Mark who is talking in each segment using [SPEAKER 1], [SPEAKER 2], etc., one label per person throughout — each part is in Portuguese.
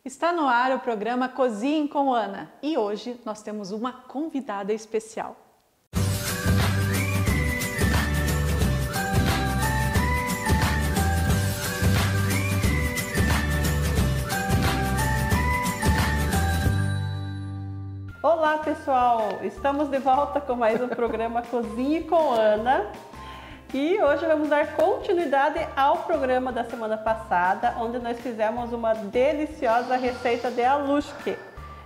[SPEAKER 1] Está no ar o programa Cozinhe com Ana e hoje nós temos uma convidada especial.
[SPEAKER 2] Olá pessoal, estamos de volta com mais um programa Cozinhe com Ana e hoje vamos dar continuidade ao programa da semana passada, onde nós fizemos uma deliciosa receita de alushke.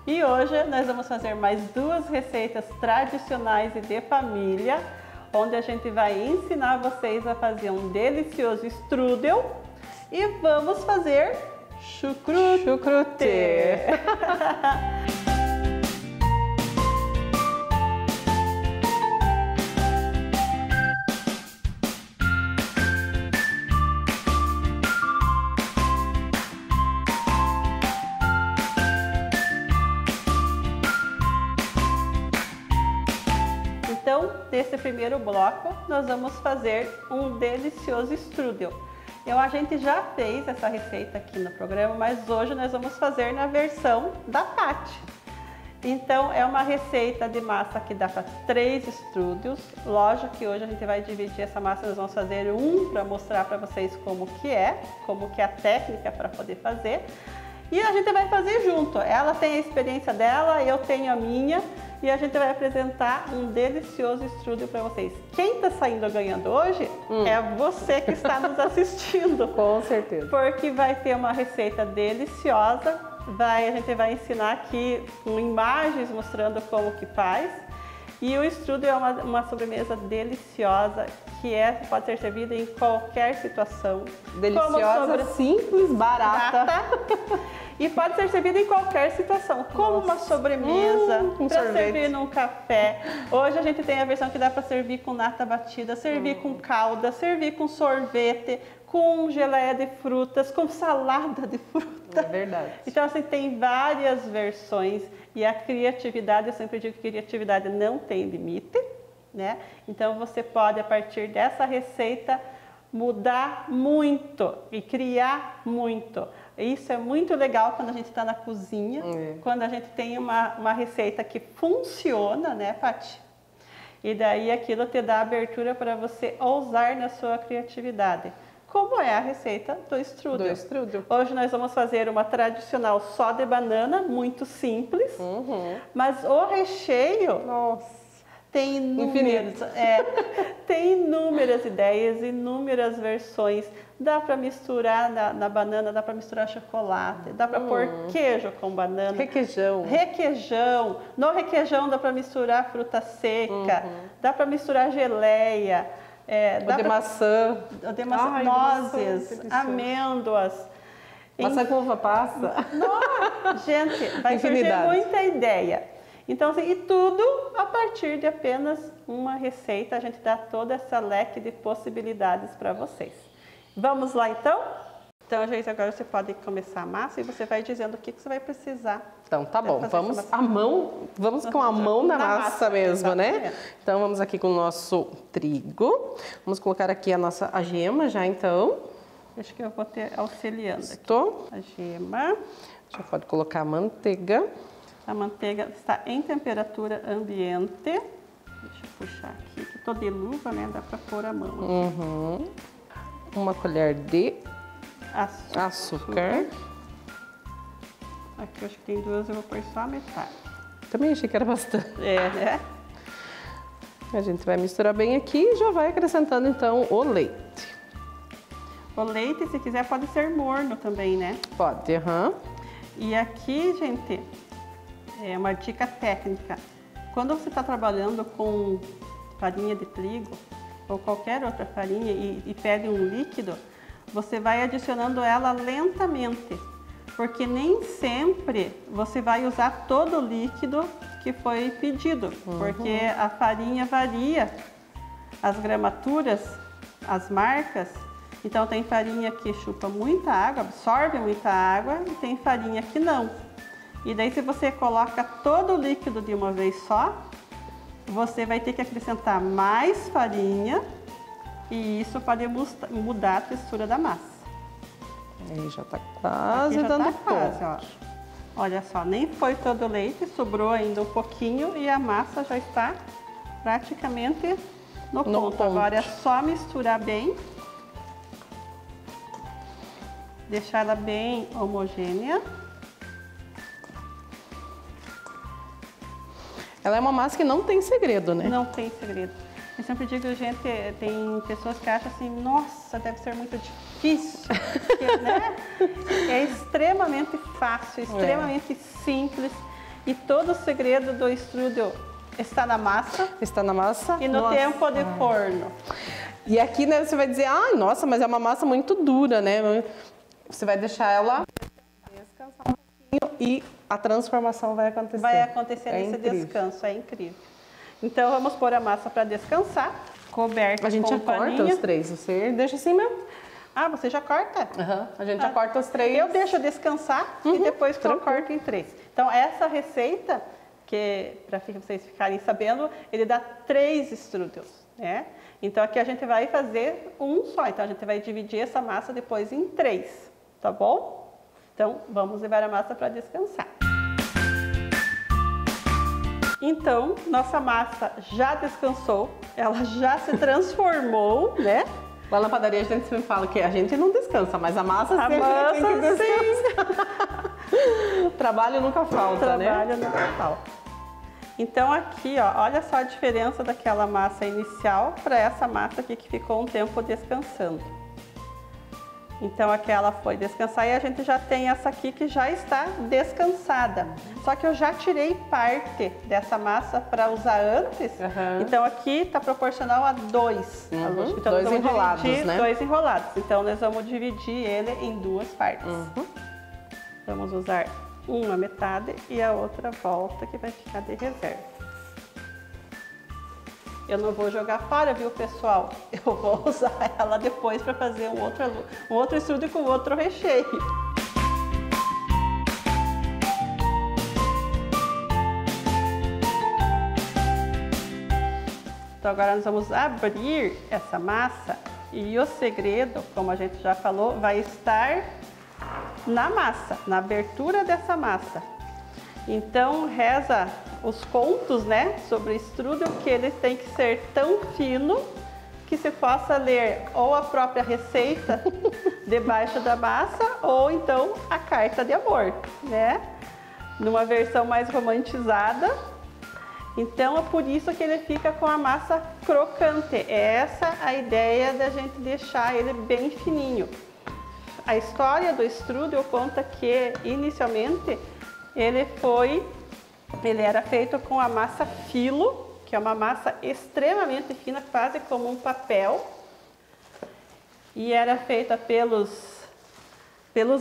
[SPEAKER 2] E hoje nós vamos fazer mais duas receitas tradicionais e de família, onde a gente vai ensinar vocês a fazer um delicioso strudel e vamos fazer chucrute. Então, nesse primeiro bloco, nós vamos fazer um delicioso strudel. A gente já fez essa receita aqui no programa, mas hoje nós vamos fazer na versão da Paty. Então, é uma receita de massa que dá para 3 strudels. Lógico que hoje a gente vai dividir essa massa, nós vamos fazer um para mostrar para vocês como que é a técnica para poder fazer. E a gente vai fazer junto. Ela tem a experiência dela, eu tenho a minha. E a gente vai apresentar um delicioso strudel para vocês. Quem está saindo ganhando hoje é você que está nos assistindo.
[SPEAKER 3] Com certeza.
[SPEAKER 2] Porque vai ter uma receita deliciosa. A gente vai ensinar aqui com imagens mostrando como que faz. E o strudel é uma sobremesa deliciosa que pode ser servida em qualquer situação.
[SPEAKER 3] Deliciosa, simples, barata.
[SPEAKER 2] E pode ser servida em qualquer situação, como uma sobremesa, para servir num café. Hoje a gente tem a versão que dá para servir com nata batida, servir com calda, servir com sorvete, com geleia de frutas, com salada de fruta.
[SPEAKER 3] É verdade.
[SPEAKER 2] Então assim, tem várias versões e a criatividade, eu sempre digo que criatividade não tem limite, né? Então você pode, a partir dessa receita, mudar muito e criar muito. Isso é muito legal quando a gente está na cozinha, quando a gente tem uma receita que funciona, né, Paty? E daí aquilo te dá abertura para você ousar na sua criatividade. Como é a receita do strudel. Hoje nós vamos fazer uma tradicional só de banana, muito simples, mas o recheio...
[SPEAKER 3] Nossa.
[SPEAKER 2] Tem inúmeras ideias, inúmeras versões. Dá para misturar na banana, dá para misturar chocolate, dá para pôr queijo com banana. Requeijão. No requeijão dá para misturar fruta seca, dá para misturar geleia.
[SPEAKER 3] Maçã.
[SPEAKER 2] Nozes, amêndoas.
[SPEAKER 3] Maçã com uva passa.
[SPEAKER 2] Nossa, gente, vai surgir muita ideia. Então, assim, e tudo a partir de apenas uma receita, a gente dá toda essa leque de possibilidades para vocês. Vamos lá, então? Então, gente, agora você pode começar a massa e você vai dizendo o que você vai precisar.
[SPEAKER 3] Então, tá bom, vamos com a mão na massa mesmo, né? Então, vamos aqui com o nosso trigo. Vamos colocar aqui a gema já, então.
[SPEAKER 2] Deixa que eu vou te auxiliando aqui.
[SPEAKER 3] Estou.
[SPEAKER 2] A gema.
[SPEAKER 3] Já pode colocar a manteiga.
[SPEAKER 2] A manteiga está em temperatura ambiente. Deixa eu puxar aqui, que tô de luva, né? Dá para pôr a mão.
[SPEAKER 3] Uma colher de açúcar.
[SPEAKER 2] Aqui eu acho que tem 2, eu vou pôr só a metade.
[SPEAKER 3] Também achei que era bastante.
[SPEAKER 2] Né?
[SPEAKER 3] A gente vai misturar bem aqui e já vai acrescentando então o leite.
[SPEAKER 2] O leite, se quiser, pode ser morno também, né?
[SPEAKER 3] Pode,
[SPEAKER 2] E aqui, gente, é uma dica técnica. Quando você está trabalhando com farinha de trigo ou qualquer outra farinha e pede um líquido, você vai adicionando ela lentamente, porque nem sempre você vai usar todo o líquido que foi pedido, porque a farinha varia, as gramaturas, as marcas. Então tem farinha que chupa muita água, absorve muita água e tem farinha que não. E daí, se você coloca todo o líquido de uma vez só, você vai ter que acrescentar mais farinha e isso pode mudar a textura da massa.
[SPEAKER 3] Aí já tá quase
[SPEAKER 2] já
[SPEAKER 3] dando
[SPEAKER 2] tá quase, ó. Olha só, nem foi todo o leite, sobrou ainda um pouquinho e a massa já está praticamente no ponto. Agora é só misturar bem. Deixar ela bem homogênea.
[SPEAKER 3] Ela é uma massa que não tem segredo, né?
[SPEAKER 2] Não tem segredo. Eu sempre digo, gente, tem pessoas que acham assim, nossa, deve ser muito difícil, porque, né? É extremamente fácil, extremamente simples e todo o segredo do strudel está na massa.
[SPEAKER 3] Está na massa.
[SPEAKER 2] E no tempo de forno.
[SPEAKER 3] E aqui, né, você vai dizer, ai, nossa, mas é uma massa muito dura, né? Você vai deixar ela descansar um pouquinho e a transformação vai acontecer.
[SPEAKER 2] Vai acontecer nesse descanso, é incrível. Então vamos pôr a massa para descansar, coberta.
[SPEAKER 3] A gente já corta os 3, você deixa assim mesmo?
[SPEAKER 2] Ah, você já corta?
[SPEAKER 3] A gente já corta os 3.
[SPEAKER 2] Eu deixo descansar e depois eu corto em 3. Então essa receita, que para vocês ficarem sabendo, ele dá 3 strudels, né? Então aqui a gente vai fazer um só, então a gente vai dividir essa massa depois em 3, tá bom? Então vamos levar a massa para descansar. Então, nossa massa já descansou, ela já se transformou, né?
[SPEAKER 3] Lá na padaria a gente sempre fala que a gente não descansa, mas a massa sempre tem que descansar. Trabalho nunca falta, né?
[SPEAKER 2] Trabalho nunca falta. Então aqui, ó, olha só a diferença daquela massa inicial para essa massa aqui que ficou um tempo descansando. Então aquela foi descansar e a gente já tem essa aqui que já está descansada. Só que eu já tirei parte dessa massa para usar antes. Então aqui está proporcional a 2. Então,
[SPEAKER 3] 2 enrolados, né?
[SPEAKER 2] 2 enrolados. Então nós vamos dividir ele em 2 partes. Vamos usar uma metade e a outra volta que vai ficar de reserva. Eu não vou jogar fora, viu, pessoal? Eu vou usar ela depois para fazer um outro strudel com outro recheio. Então agora nós vamos abrir essa massa e o segredo, como a gente já falou, vai estar na massa, na abertura dessa massa. Então reza os contos, né, sobre strudel, que ele tem que ser tão fino que se possa ler ou a própria receita debaixo da massa ou então a carta de amor, né, numa versão mais romantizada. Então é por isso que ele fica com a massa crocante. É essa a ideia da gente deixar ele bem fininho. A história do strudel conta que inicialmente ele era feito com a massa filo, que é uma massa extremamente fina, quase como um papel. E era feita pelos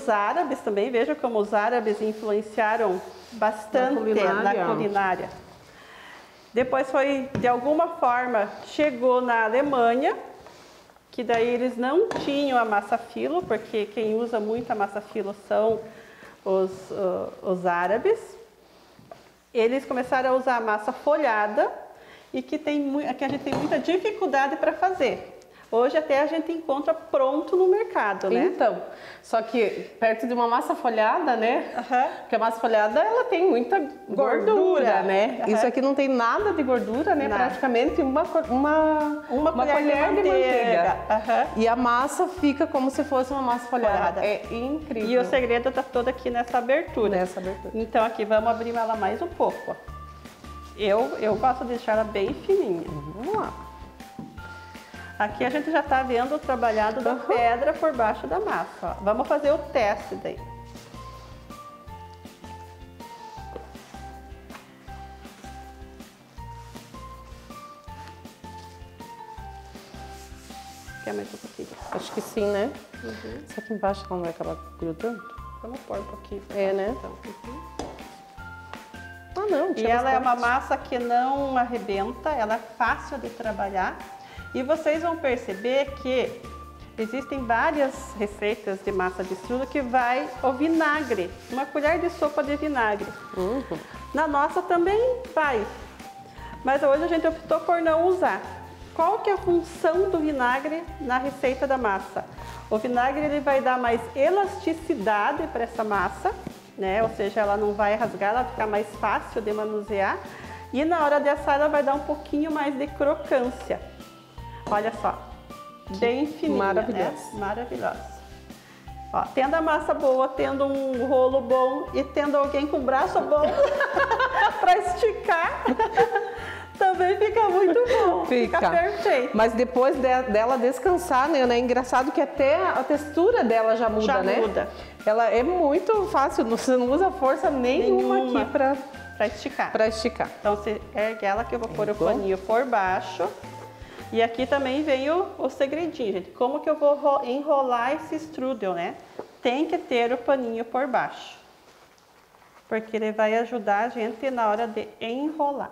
[SPEAKER 2] árabes também. Veja como os árabes influenciaram bastante na culinária. Depois de alguma forma, chegou na Alemanha, que daí eles não tinham a massa filo, porque quem usa muito a massa filo são os árabes. Eles começaram a usar a massa folhada e que a gente tem muita dificuldade para fazer. Hoje até a gente encontra pronto no mercado, né?
[SPEAKER 3] Então, só que perto de uma massa folhada, né? Porque a massa folhada, ela tem muita gordura, né? Isso aqui não tem nada de gordura, né? Nada. Praticamente uma colher de manteiga. E a massa fica como se fosse uma massa folhada. É incrível.
[SPEAKER 2] E o segredo está todo aqui nessa abertura. Então aqui, vamos abrir ela mais um pouco. Eu gosto de deixar ela bem fininha.
[SPEAKER 3] Vamos lá.
[SPEAKER 2] Aqui a gente já está vendo o trabalhado da pedra por baixo da massa. Ó. Vamos fazer o teste daí. Quer mais um pouquinho?
[SPEAKER 3] Acho que sim, né? Só que embaixo ela não vai acabar grudando?
[SPEAKER 2] Vamos pôr um pouquinho.
[SPEAKER 3] Né?
[SPEAKER 2] Então.
[SPEAKER 3] Ah, não.
[SPEAKER 2] E ela é uma massa que não arrebenta, ela é fácil de trabalhar. E vocês vão perceber que existem várias receitas de massa de strudel que vai o vinagre, uma colher de sopa de vinagre. Na nossa também vai, mas hoje a gente optou por não usar. Qual que é a função do vinagre na receita da massa? O vinagre ele vai dar mais elasticidade para essa massa, né? Ou seja, ela não vai rasgar, ela vai ficar mais fácil de manusear. E na hora de assar, ela vai dar um pouquinho mais de crocância. Olha só, bem fininha,
[SPEAKER 3] maravilhosa.
[SPEAKER 2] né? Maravilhosa. Ó, tendo a massa boa, tendo um rolo bom e tendo alguém com o braço bom para esticar, também fica muito bom. Fica perfeito.
[SPEAKER 3] Mas depois dela descansar, né? É engraçado que até a textura dela já muda, né? Já muda. Ela é muito fácil, você não usa força nenhuma aqui para esticar. Para esticar.
[SPEAKER 2] Então você ergue ela que eu vou pôr o paninho por baixo. E aqui também vem o segredinho, gente. Como que eu vou enrolar esse strudel, né? Tem que ter o paninho por baixo. Porque ele vai ajudar a gente na hora de enrolar.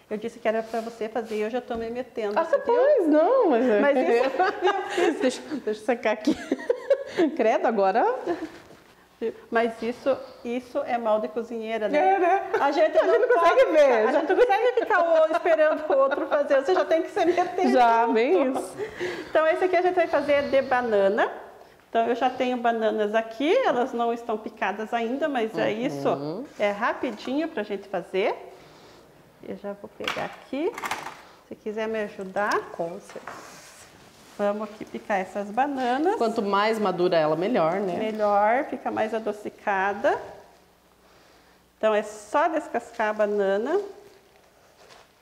[SPEAKER 2] Eu disse que era para você fazer e eu já estou me metendo.
[SPEAKER 3] Ah, pois, não, mas
[SPEAKER 2] isso...
[SPEAKER 3] deixa eu secar aqui. Credo, agora...
[SPEAKER 2] Mas isso é mal de cozinheira, né?
[SPEAKER 3] É, né?
[SPEAKER 2] A gente não consegue ver. A gente não consegue ficar esperando o outro fazer. Você já tem que se meter.
[SPEAKER 3] Já, bem isso.
[SPEAKER 2] Então, esse aqui a gente vai fazer de banana. Então, eu já tenho bananas aqui. Elas não estão picadas ainda, mas é isso. É rapidinho pra gente fazer. Eu já vou pegar aqui. Se quiser me ajudar.
[SPEAKER 3] Com certeza.
[SPEAKER 2] Vamos aqui picar essas bananas.
[SPEAKER 3] Quanto mais madura ela, melhor, né?
[SPEAKER 2] Melhor, fica mais adocicada. Então, é só descascar a banana.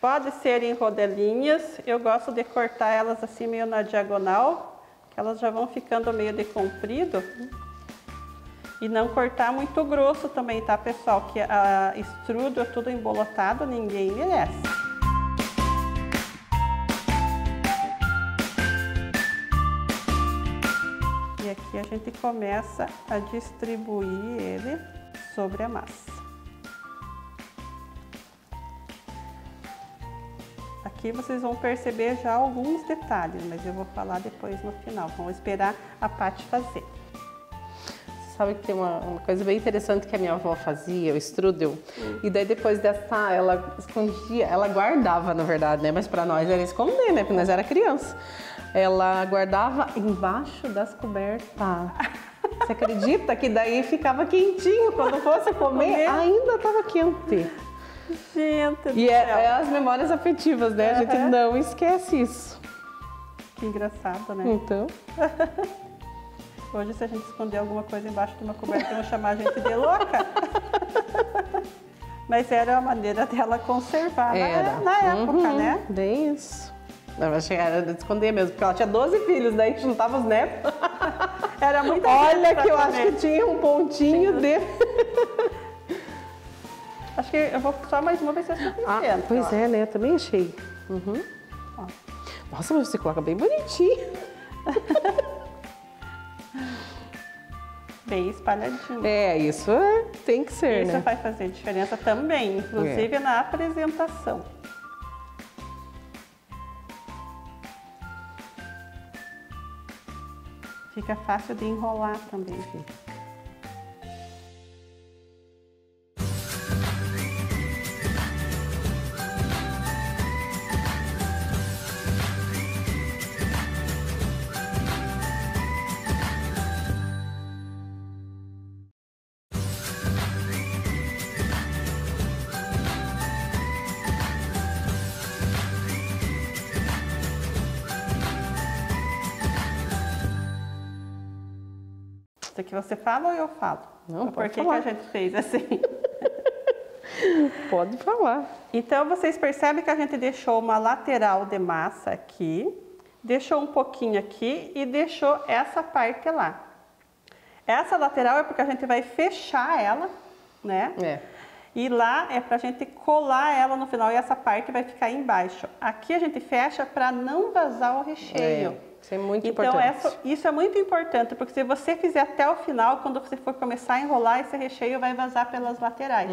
[SPEAKER 2] Pode ser em rodelinhas. Eu gosto de cortar elas assim meio na diagonal, que elas já vão ficando meio de comprido. E não cortar muito grosso também, tá, pessoal? Que a strudel é tudo embolotado, ninguém merece. E aqui a gente começa a distribuir ele sobre a massa. Aqui vocês vão perceber já alguns detalhes, mas eu vou falar depois no final. Vamos esperar a Paty fazer.
[SPEAKER 3] Você sabe que tem uma coisa bem interessante que a minha avó fazia, o strudel. E daí depois dessa, ela escondia, ela guardava, na verdade, né? Mas para nós era esconder, né? Porque nós era criança. Ela guardava embaixo das cobertas. Você acredita que daí ficava quentinho quando fosse comer? Ainda estava quente.
[SPEAKER 2] Gente,
[SPEAKER 3] e é as memórias afetivas, né? A gente não esquece isso.
[SPEAKER 2] Que engraçado, né?
[SPEAKER 3] Então.
[SPEAKER 2] Hoje, se a gente esconder alguma coisa embaixo de uma coberta, vão chamar a gente de louca. Mas era a maneira dela conservar na época, né?
[SPEAKER 3] Bem isso. Não, achei que era de esconder mesmo, porque ela tinha 12 filhos, daí juntava os netos.
[SPEAKER 2] Era muito.
[SPEAKER 3] Olha que eu acho que tinha um pontinho de...
[SPEAKER 2] Acho que eu vou só mais uma vez se é suficiente.
[SPEAKER 3] Pois é, né? Eu também achei. Nossa, mas você coloca bem bonitinho.
[SPEAKER 2] Bem espalhadinho.
[SPEAKER 3] Isso tem que ser, né?
[SPEAKER 2] Isso vai fazer diferença também, inclusive na apresentação. Fica fácil de enrolar também. Isso aqui você fala ou eu falo?
[SPEAKER 3] Não,
[SPEAKER 2] por que a gente fez assim?
[SPEAKER 3] Pode falar.
[SPEAKER 2] Então, vocês percebem que a gente deixou uma lateral de massa aqui, deixou um pouquinho aqui e deixou essa parte lá. Essa lateral é porque a gente vai fechar ela, né? E lá é pra gente colar ela no final e essa parte vai ficar embaixo. Aqui a gente fecha para não vazar o recheio.
[SPEAKER 3] Isso é muito importante.
[SPEAKER 2] Isso é muito importante, porque se você fizer até o final, quando você for começar a enrolar, esse recheio vai vazar pelas laterais.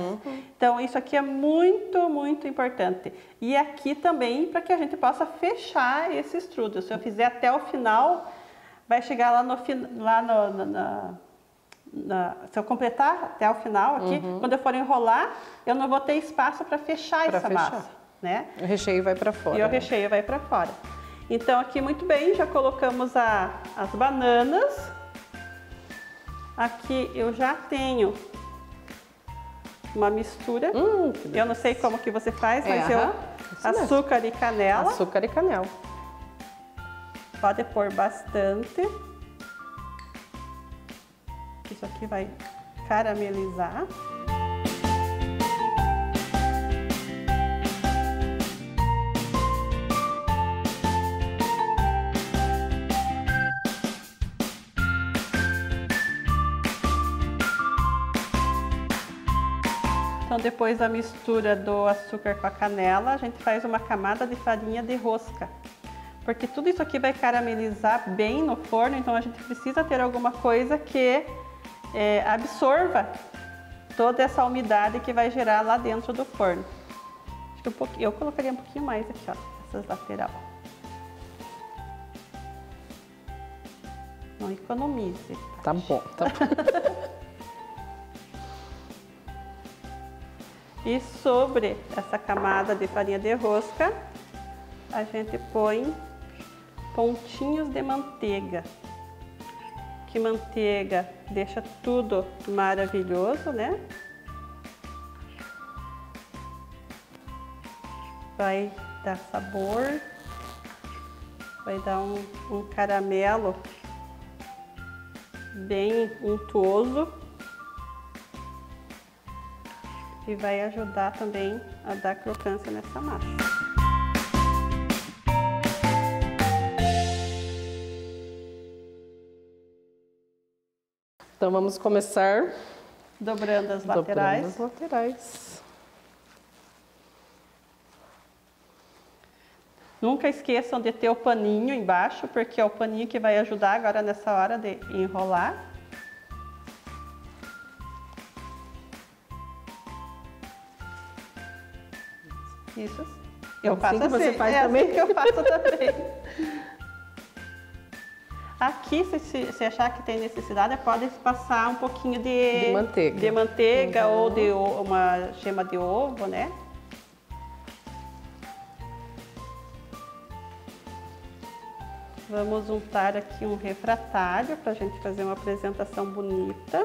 [SPEAKER 2] Então, isso aqui é muito, muito importante. E aqui também, para que a gente possa fechar esse strudel. Se eu fizer até o final, vai chegar lá no se eu completar até o final aqui, quando eu for enrolar, eu não vou ter espaço para fechar essa massa, né?
[SPEAKER 3] O recheio vai para fora.
[SPEAKER 2] E o recheio vai para fora. Então aqui muito bem, já colocamos as bananas. Aqui eu já tenho uma mistura. Eu não sei como que você faz, mas açúcar e canela.
[SPEAKER 3] Açúcar e canela.
[SPEAKER 2] Pode pôr bastante. Isso aqui vai caramelizar. Então, depois da mistura do açúcar com a canela, a gente faz uma camada de farinha de rosca. Porque tudo isso aqui vai caramelizar bem no forno, então a gente precisa ter alguma coisa que absorva toda essa umidade que vai gerar lá dentro do forno. Acho que eu colocaria um pouquinho mais aqui, ó, essas laterais. Não economize.
[SPEAKER 3] Tá bom, tá bom.
[SPEAKER 2] E sobre essa camada de farinha de rosca, a gente põe pontinhos de manteiga. Que manteiga deixa tudo maravilhoso, né? Vai dar sabor, vai dar um caramelo bem untuoso. E vai ajudar também a dar crocância nessa massa.
[SPEAKER 3] Então vamos começar
[SPEAKER 2] dobrando as laterais.
[SPEAKER 3] Dobrando as laterais.
[SPEAKER 2] Nunca esqueçam de ter o paninho embaixo, porque é o paninho que vai ajudar agora nessa hora de enrolar. Isso. Eu faço assim.
[SPEAKER 3] Você faz também?
[SPEAKER 2] Assim que eu faço também. Aqui, se achar que tem necessidade, pode passar um pouquinho de
[SPEAKER 3] manteiga.
[SPEAKER 2] De manteiga ou de uma gema de ovo, né? Vamos untar aqui um refratário para a gente fazer uma apresentação bonita.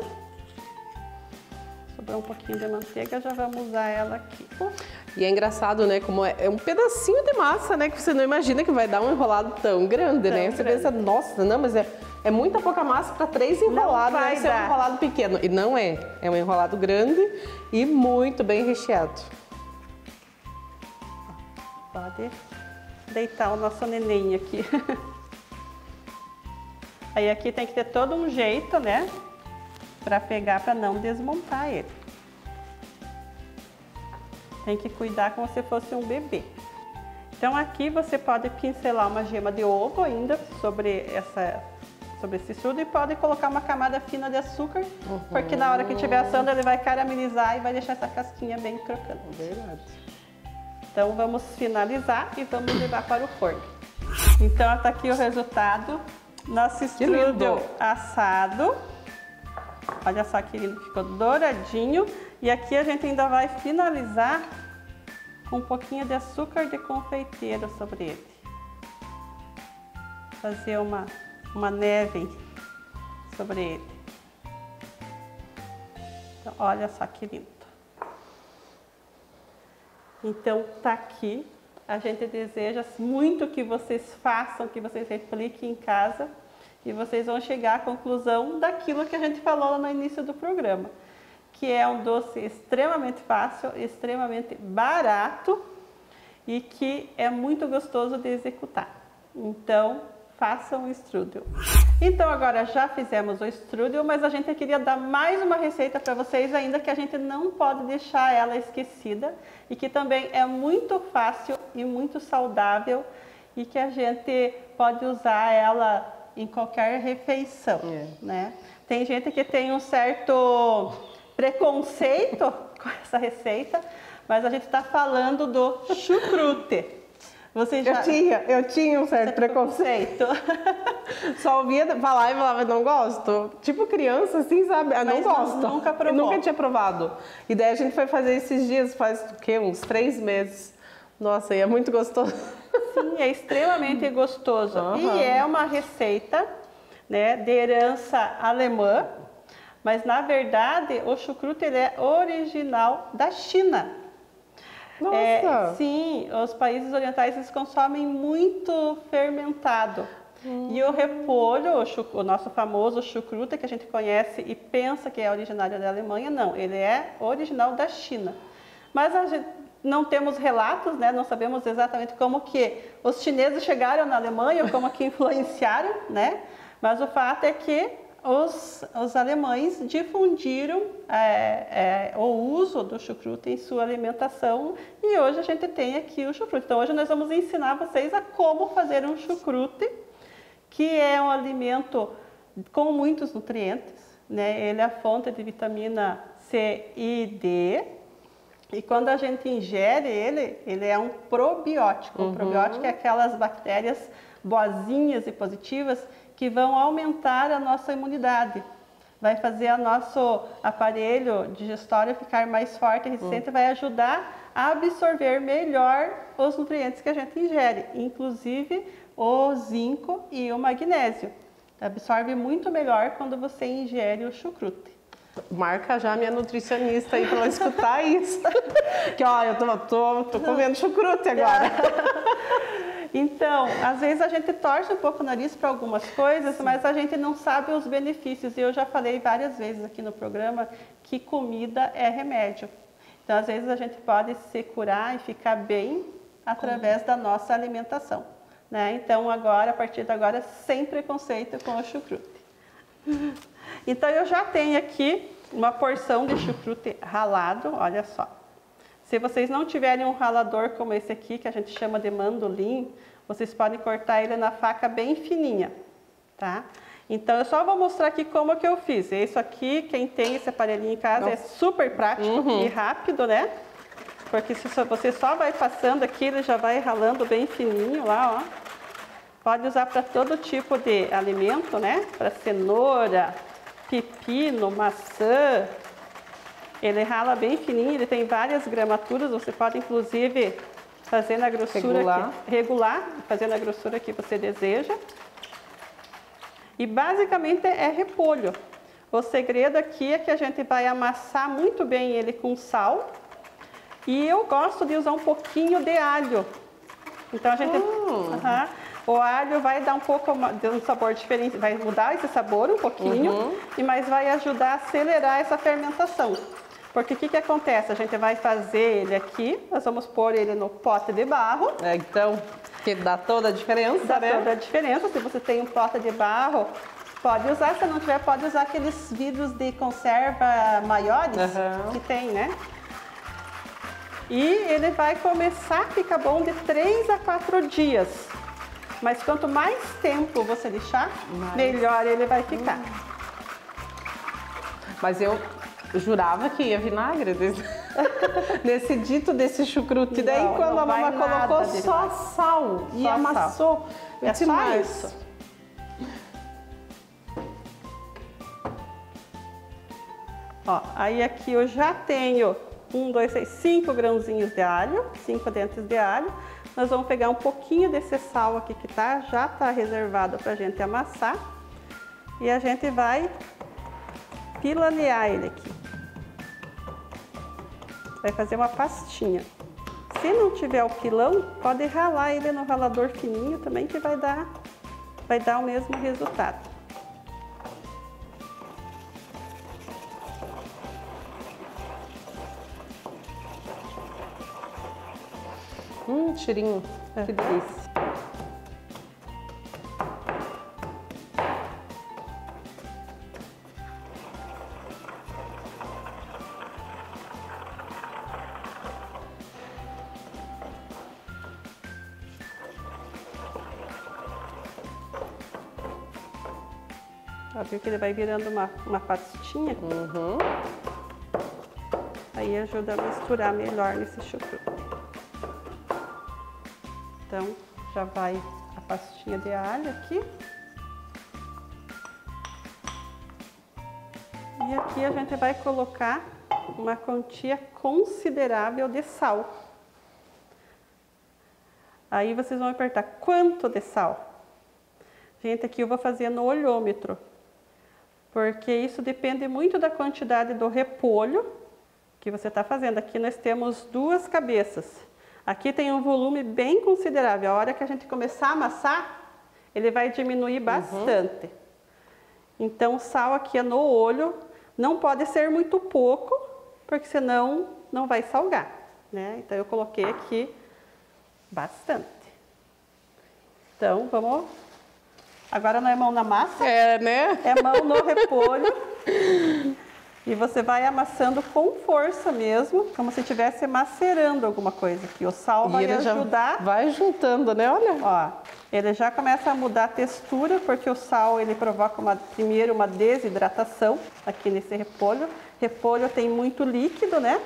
[SPEAKER 2] Sobrou um pouquinho de manteiga, já vamos usar ela aqui.
[SPEAKER 3] E é engraçado, né? Como é um pedacinho de massa, né? Que você não imagina que vai dar um enrolado tão grande, né? Você pensa, nossa, não, mas é muita pouca massa para 3 enrolados, deve ser um enrolado pequeno. E não é. É um enrolado grande e muito bem recheado.
[SPEAKER 2] Pode deitar o nosso neném aqui. Aí aqui tem que ter todo um jeito, né? Para pegar, para não desmontar ele. Tem que cuidar como se fosse um bebê. Então aqui você pode pincelar uma gema de ovo ainda sobre esse estrudo e pode colocar uma camada fina de açúcar, porque na hora que estiver assando ele vai caramelizar e vai deixar essa casquinha bem crocante.
[SPEAKER 3] Verdade.
[SPEAKER 2] Então vamos finalizar e vamos levar para o forno. Então está aqui o resultado. Nosso strudel assado. Olha só que lindo, ficou douradinho. E aqui a gente ainda vai finalizar com um pouquinho de açúcar de confeiteiro sobre ele. Fazer uma neve sobre ele. Então, olha só que lindo. Então tá aqui. A gente deseja muito que vocês façam, que vocês repliquem em casa e vocês vão chegar à conclusão daquilo que a gente falou lá no início do programa, que é um doce extremamente fácil, extremamente barato e que é muito gostoso de executar. Então, façam o strudel. Então, agora já fizemos o strudel, mas a gente queria dar mais uma receita para vocês ainda, que a gente não pode deixar ela esquecida e que também é muito fácil e muito saudável e que a gente pode usar ela em qualquer refeição, né? Tem gente que tem um certo preconceito com essa receita, mas a gente está falando do chucrute. Você já...
[SPEAKER 3] Eu tinha um certo preconceito. Só ouvia falar e falava, não gosto. Tipo criança, assim, sabe? Eu não gosto.
[SPEAKER 2] Nunca provou.
[SPEAKER 3] Eu nunca tinha provado. E daí a gente foi fazer esses dias, faz o quê? Uns 3 meses. Nossa, e é muito gostoso.
[SPEAKER 2] Sim, é extremamente gostoso. E é uma receita, né, de herança alemã. Mas na verdade o chucrute ele é original da China.
[SPEAKER 3] Nossa!
[SPEAKER 2] Sim, os países orientais eles consomem muito fermentado. E o repolho, o nosso famoso chucrute que a gente conhece e pensa que é originário da Alemanha, não, ele é original da China. Mas a gente não temos relatos, né? Não sabemos exatamente como que os chineses chegaram na Alemanha, ou como que influenciaram, né? Mas o fato é que os alemães difundiram o uso do chucrute em sua alimentação e hoje a gente tem aqui o chucrute. Então hoje nós vamos ensinar vocês a como fazer um chucrute, que é um alimento com muitos nutrientes, né? Ele é a fonte de vitamina C e D. E quando a gente ingere ele é um probiótico. Um probiótico é aquelas bactérias boazinhas e positivas que vão aumentar a nossa imunidade. Vai fazer o nosso aparelho digestório ficar mais forte e resistente, vai ajudar a absorver melhor os nutrientes que a gente ingere, inclusive o zinco e o magnésio. Absorve muito melhor quando você ingere o chucrute.
[SPEAKER 3] Marca já a minha nutricionista aí para ela escutar isso. Que ó, eu tô comendo chucrute agora.
[SPEAKER 2] Então, às vezes a gente torce um pouco o nariz para algumas coisas, mas a gente não sabe os benefícios. E eu já falei várias vezes aqui no programa que comida é remédio. Então, às vezes a gente pode se curar e ficar bem através da nossa alimentação, né? Então, agora, a partir de agora, sem preconceito com o chucrute. Então, eu já tenho aqui uma porção de chucrute ralado, olha só. Se vocês não tiverem um ralador como esse aqui, que a gente chama de mandolim, vocês podem cortar ele na faca bem fininha, tá? Então, eu só vou mostrar aqui como que eu fiz. Isso aqui, quem tem esse aparelhinho em casa, é super prático e rápido, né? Porque se você só vai passando aqui, ele já vai ralando bem fininho lá, ó. Pode usar para todo tipo de alimento, né? Para cenoura, pepino, maçã. Ele rala bem fininho, ele tem várias gramaturas, você pode inclusive fazer na grossura regular, fazer na grossura que você deseja. E basicamente é repolho. O segredo aqui é que a gente vai amassar muito bem ele com sal. E eu gosto de usar um pouquinho de alho. Então a gente... O alho vai dar um pouco de um sabor diferente, vai mudar esse sabor um pouquinho, mas vai ajudar a acelerar essa fermentação. Porque o que acontece? A gente vai fazer ele aqui, nós vamos pôr ele no pote de barro.
[SPEAKER 3] Então, que dá toda a diferença,
[SPEAKER 2] dá toda a diferença. Se você tem um pote de barro, pode usar. Se não tiver, pode usar aqueles vidros de conserva maiores que tem, né? E ele vai começar a ficar bom de 3 a 4 dias. Mas quanto mais tempo você deixar, melhor ele vai ficar.
[SPEAKER 3] Mas eu jurava que ia vinagre nesse dito desse chucrute. Daí quando a mamãe colocou só sal e amassou.
[SPEAKER 2] É só isso. Ó, aí aqui eu já tenho 1, 2, 3, 5 grãozinhos de alho, 5 dentes de alho. Nós vamos pegar um pouquinho desse sal aqui que já está reservado para a gente amassar. E a gente vai pilanear ele aqui. Vai fazer uma pastinha. Se não tiver o pilão, pode ralar ele no ralador fininho também, que vai dar o mesmo resultado.
[SPEAKER 3] Cheirinho, que delícia.
[SPEAKER 2] Ó, viu que ele vai virando uma pastinha? Aí ajuda a misturar melhor nesse chucrute. Então, já vai a pastinha de alho aqui. E aqui a gente vai colocar uma quantia considerável de sal. Aí vocês vão me perguntar, quanto de sal? Gente, aqui eu vou fazer no olhômetro. porque isso depende muito da quantidade do repolho que você está fazendo. Aqui nós temos 2 cabeças. Aqui tem um volume bem considerável. A hora que a gente começar a amassar, ele vai diminuir bastante. Então, o sal aqui é no olho. Não pode ser muito pouco, porque senão não vai salgar, né? Então, eu coloquei aqui bastante. Então, vamos... Agora não é mão na massa.
[SPEAKER 3] É, né?
[SPEAKER 2] É mão no repolho. E você vai amassando com força mesmo, como se estivesse macerando alguma coisa aqui. O sal vai ajudar.
[SPEAKER 3] Já vai juntando, né? Olha.
[SPEAKER 2] Ó, ele já começa a mudar a textura, porque o sal ele provoca primeiro uma desidratação aqui nesse repolho. Repolho tem muito líquido, né?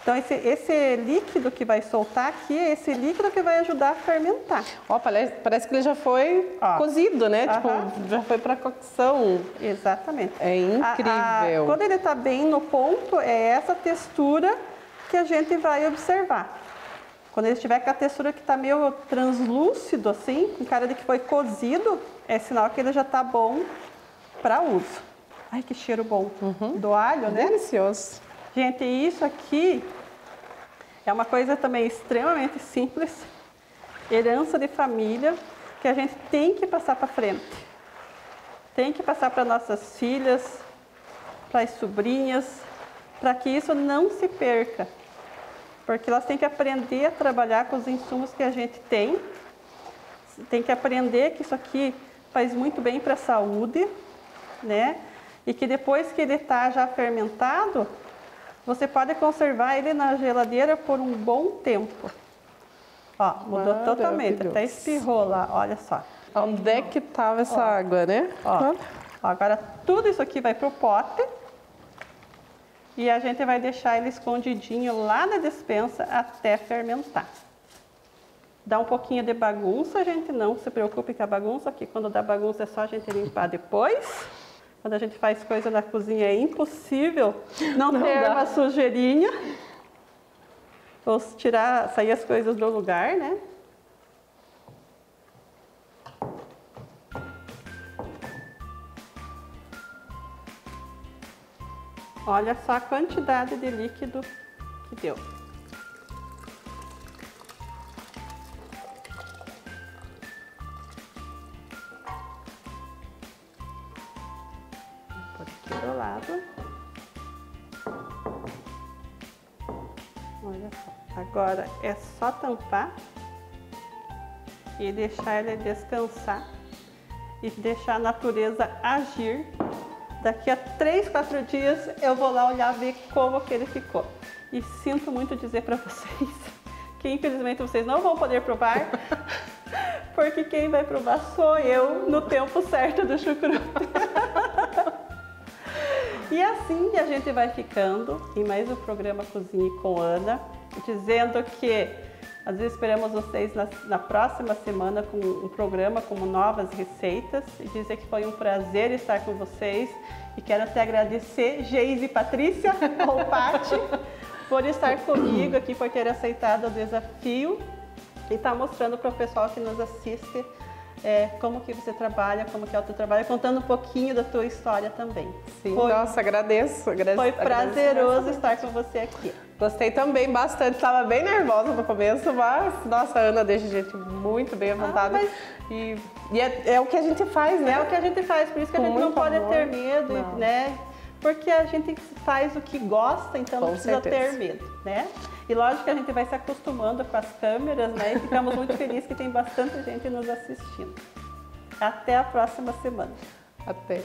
[SPEAKER 2] Então esse líquido que vai soltar aqui é esse líquido que vai ajudar a fermentar.
[SPEAKER 3] Ó, parece que ele já foi cozido, né? Tipo, já foi para cocção.
[SPEAKER 2] Exatamente.
[SPEAKER 3] É incrível.
[SPEAKER 2] Quando ele está bem no ponto, é essa textura que a gente vai observar. Quando ele estiver com a textura que está meio translúcido, assim, com cara de que foi cozido, é sinal que ele já está bom para uso. Ai, que cheiro bom do alho, né?
[SPEAKER 3] Delicioso.
[SPEAKER 2] Gente, isso aqui é uma coisa também extremamente simples, herança de família, que a gente tem que passar para frente. Tem que passar para nossas filhas, para as sobrinhas, para que isso não se perca. Porque elas têm que aprender a trabalhar com os insumos que a gente tem. Tem que aprender que isso aqui faz muito bem para a saúde, né? E que depois que ele está já fermentado, você pode conservar ele na geladeira por um bom tempo. Ó, mudou totalmente, até espirrou lá, olha só.
[SPEAKER 3] Onde é que estava essa água, né?
[SPEAKER 2] Ó, agora tudo isso aqui vai pro pote e a gente vai deixar ele escondidinho lá na despensa até fermentar. Dá um pouquinho de bagunça, gente, não se preocupe com a bagunça, que quando dá bagunça é só a gente limpar depois. Quando a gente faz coisa na cozinha é impossível não ter uma sujeirinha. Ou sair as coisas do lugar, né? Olha só a quantidade de líquido que deu. Do lado. Olha só. Agora é só tampar e deixar ele descansar e deixar a natureza agir. Daqui a 3, 4 dias eu vou lá olhar, ver como que ele ficou. E sinto muito dizer para vocês que infelizmente vocês não vão poder provar, porque quem vai provar sou eu no tempo certo do chucrute. E assim a gente vai ficando em mais um programa Cozinhe com Ana, dizendo que às vezes esperamos vocês na próxima semana com um programa com novas receitas e dizer que foi um prazer estar com vocês e quero até agradecer Geise e Patrícia, ou Pati, por estar comigo aqui, por ter aceitado o desafio e estar mostrando para o pessoal que nos assiste como que você trabalha, como que é o teu trabalho, contando um pouquinho da tua história também.
[SPEAKER 3] Sim, nossa, agradeço.
[SPEAKER 2] Foi prazeroso estar com você aqui.
[SPEAKER 3] Gostei também bastante, estava bem nervosa no começo, mas nossa, a Ana deixa a gente muito bem à vontade. E é o que a gente faz, né?
[SPEAKER 2] É o que a gente faz, por isso que a gente não pode ter medo, né? Porque a gente faz o que gosta, então não precisa ter medo, né? E lógico que a gente vai se acostumando com as câmeras, né? E ficamos muito felizes que tem bastante gente nos assistindo. Até a próxima semana.
[SPEAKER 3] Até.